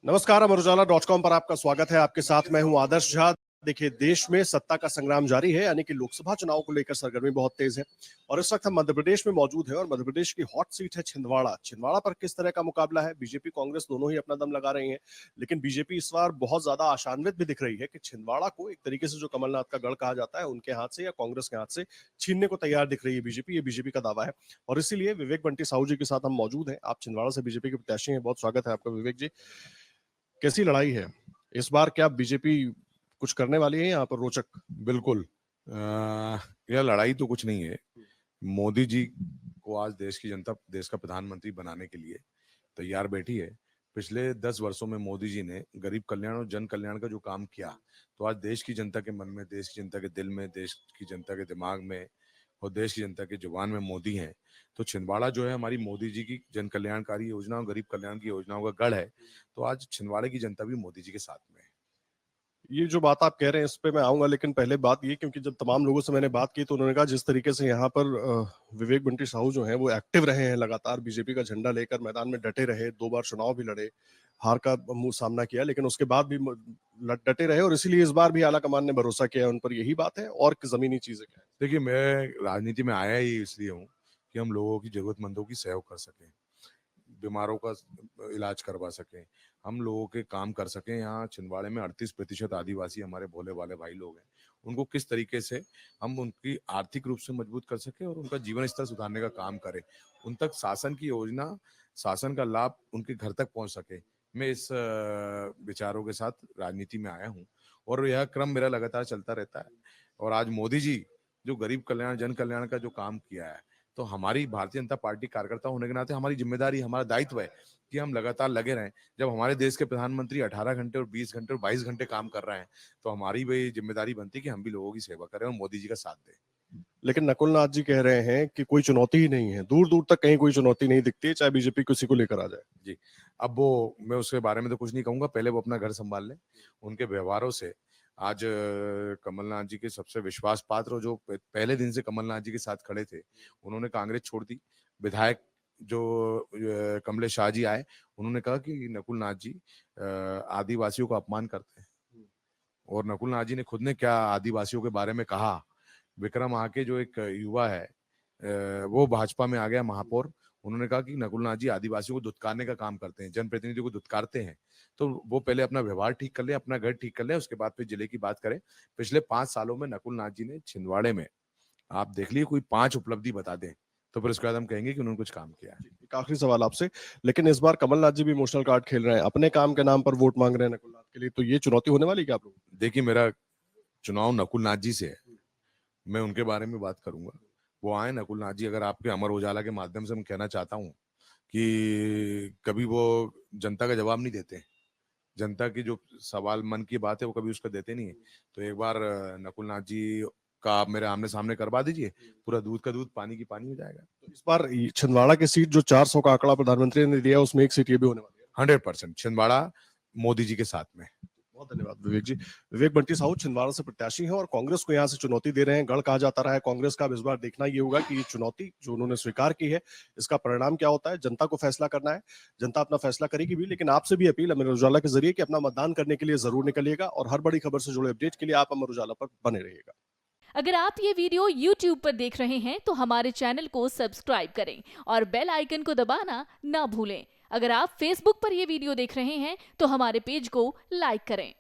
नमस्कार, अमर उजाला .com पर आपका स्वागत है। आपके साथ मैं हूं आदर्श झा। देखिए, देश में सत्ता का संग्राम जारी है, यानी कि लोकसभा चुनाव को लेकर सरगर्मी बहुत तेज है। और इस वक्त हम मध्य प्रदेश में मौजूद हैं और मध्य प्रदेश की हॉट सीट है छिंदवाड़ा। छिंदवाड़ा पर किस तरह का मुकाबला है? बीजेपी कांग्रेस दोनों ही अपना दम लगा रही हैं, लेकिन बीजेपी इस बार बहुत ज्यादा आशान्वित भी दिख रही है कि छिंदवाड़ा को एक तरीके से जो कमलनाथ का गढ़ कहा जाता है, उनके हाथ से या कांग्रेस के हाथ से छीनने को तैयार दिख रही है बीजेपी। ये बीजेपी का दावा है और इसीलिए विवेक बंटी साहू जी के साथ हम मौजूद हैं। आप छिंदवाड़ा से बीजेपी के प्रत्याशी हैं। बहुत स्वागत है आपका विवेक जी। कैसी लड़ाई है इस बार? क्या बीजेपी कुछ करने वाली है यहाँ पर रोचक? बिल्कुल। यह लड़ाई तो कुछ नहीं है। मोदी जी को आज देश की जनता देश का प्रधानमंत्री बनाने के लिए तैयार बैठी है। पिछले 10 वर्षों में मोदी जी ने गरीब कल्याण और जन कल्याण का जो काम किया, तो आज देश की जनता के मन में, देश की जनता के दिल में, देश की जनता के दिमाग में और देश की जनता की जुबान में मोदी हैं। तो छिंदवाड़ा जो है हमारी मोदी जी की जन कल्याणकारी योजना और गरीब कल्याण की योजनाओं का गढ़ है। तो आज छिंदवाड़े की जनता भी मोदी जी के साथ में है। ये जो बात आप कह रहे हैं इस पे मैं आऊंगा, लेकिन पहले बात ये, क्योंकि जब तमाम लोगों से मैंने बात की तो उन्होंने कहा जिस तरीके से यहाँ पर विवेक बंटी साहू जो हैं वो एक्टिव रहे हैं, लगातार बीजेपी का झंडा लेकर मैदान में डटे रहे, 2 बार चुनाव भी लड़े, हार का मुंह सामना किया, लेकिन उसके बाद भी डटे रहे और इसीलिए इस बार भी आला कमान ने भरोसा किया है उन पर। यही बात है और जमीनी चीजें क्या है? देखिए, मैं राजनीति में आया ही इसलिए हूँ कि हम लोगों की जरूरतमंदों की सेवा कर सकें, बीमारों का इलाज करवा सकें, हम लोगों के काम कर सकें। यहाँ छिंदवाड़े में 38% आदिवासी हमारे भोले भाले भाई लोग हैं। उनको किस तरीके से हम उनकी आर्थिक रूप से मजबूत कर सकें और उनका जीवन स्तर सुधारने का काम करें, उन तक शासन की योजना, शासन का लाभ उनके घर तक पहुंच सके। मैं इस विचारों के साथ राजनीति में आया हूँ और यह क्रम मेरा लगातार चलता रहता है। और आज मोदी जी जो गरीब कल्याण जन कल्याण का जो काम किया है, तो हमारी भारतीय जनता पार्टी कार्यकर्ता होने के नाते हमारी जिम्मेदारी, हमारा दायित्व है कि हम लगातार लगे रहें। जब हमारे देश के प्रधानमंत्री 18 घंटे और 20 घंटे और 22 घंटे काम कर रहे हैं, तो हमारी भी जिम्मेदारी बनती है कि हम भी लोगों की सेवा करें और मोदी जी का साथ दें। लेकिन नकुल नाथ जी कह रहे हैं कि कोई चुनौती ही नहीं है, दूर दूर तक कहीं कोई चुनौती नहीं दिखती है, चाहे बीजेपी किसी को लेकर आ जाए। जी, अब वो मैं उसके बारे में तो कुछ नहीं कहूँगा, पहले वो अपना घर सँभाल लें। उनके व्यवहारों से आज कमलनाथ जी के सबसे विश्वास पात्र जो पहले दिन से कमलनाथ जी के साथ खड़े थे, उन्होंने कांग्रेस छोड़ दी। विधायक जो कमलेश शाह जी आए, उन्होंने कहा कि नकुल नाथ जी आदिवासियों का अपमान करते हैं। और नकुल नाथ जी ने खुद ने क्या आदिवासियों के बारे में कहा। विक्रम आके जो एक युवा है, वो भाजपा में आ गया महापौर। उन्होंने कहा कि नकुल नाथ जी आदिवासियों को दुत्कारने का काम करते हैं, जनप्रतिनिधियों को दुत्कारते हैं। तो वो पहले अपना व्यवहार ठीक कर ले, अपना घर ठीक कर ले, उसके बाद फिर जिले की बात करें। पिछले 5 सालों में नकुल नाथ जी ने छिंदवाड़े में, आप देख लीजिए, कोई 5 उपलब्धि बता दें, तो फिर उसके बाद हम कहेंगे कि उन्होंने कुछ काम किया है। एक आखिरी सवाल आपसे, लेकिन इस बार कमलनाथ जी भी इमोशनल कार्ड खेल रहे हैं, अपने काम के नाम पर वोट मांग रहे हैं नकुल नाथ के लिए, तो ये चुनौती होने वाली है क्या आप लोगों को? देखिए, मेरा चुनाव नकुल नाथ जी से है, मैं उनके बारे में बात करूँगा। वो आएँ नकुल नाथ जी, अगर आपके अमर उजाला के माध्यम से मैं कहना चाहता हूँ कि कभी वो जनता का जवाब नहीं देते। जनता की जो सवाल मन की बात है वो कभी उसका देते नहीं है। तो एक बार नकुल नाथ जी का आप मेरे आमने-सामने करवा दीजिए, पूरा दूध का दूध, पानी की पानी हो जाएगा। तो इस बार छिंदवाड़ा की सीट जो 400 का आंकड़ा प्रधानमंत्री ने दिया है, उसमें एक सीट ये भी होने वाली है। 100% छिंदवाड़ा मोदी जी के साथ में। बहुत धन्यवाद विवेक जी। विवेक बंटी साहू छिंदवाड़ा से प्रत्याशी हैं और कांग्रेस को यहाँ से चुनौती दे रहे हैं। गढ़ कहा जाता रहा है कांग्रेस का। अब इस बार देखना ये होगा कि ये चुनौती जो उन्होंने स्वीकार की है, इसका परिणाम क्या होता है। जनता को फैसला करना है, जनता अपना फैसला करेगी भी। लेकिन आपसे भी अपील अमर उजाला के जरिए कि अपना मतदान करने के लिए जरूर निकलिएगा और हर बड़ी खबर से जुड़े अपडेट के लिए आप अमर उजाला पर बने रहिएगा। अगर आप ये वीडियो YouTube पर देख रहे हैं तो हमारे चैनल को सब्सक्राइब करें और बेल आइकन को दबाना ना भूलें। अगर आप Facebook पर ये वीडियो देख रहे हैं तो हमारे पेज को लाइक करें।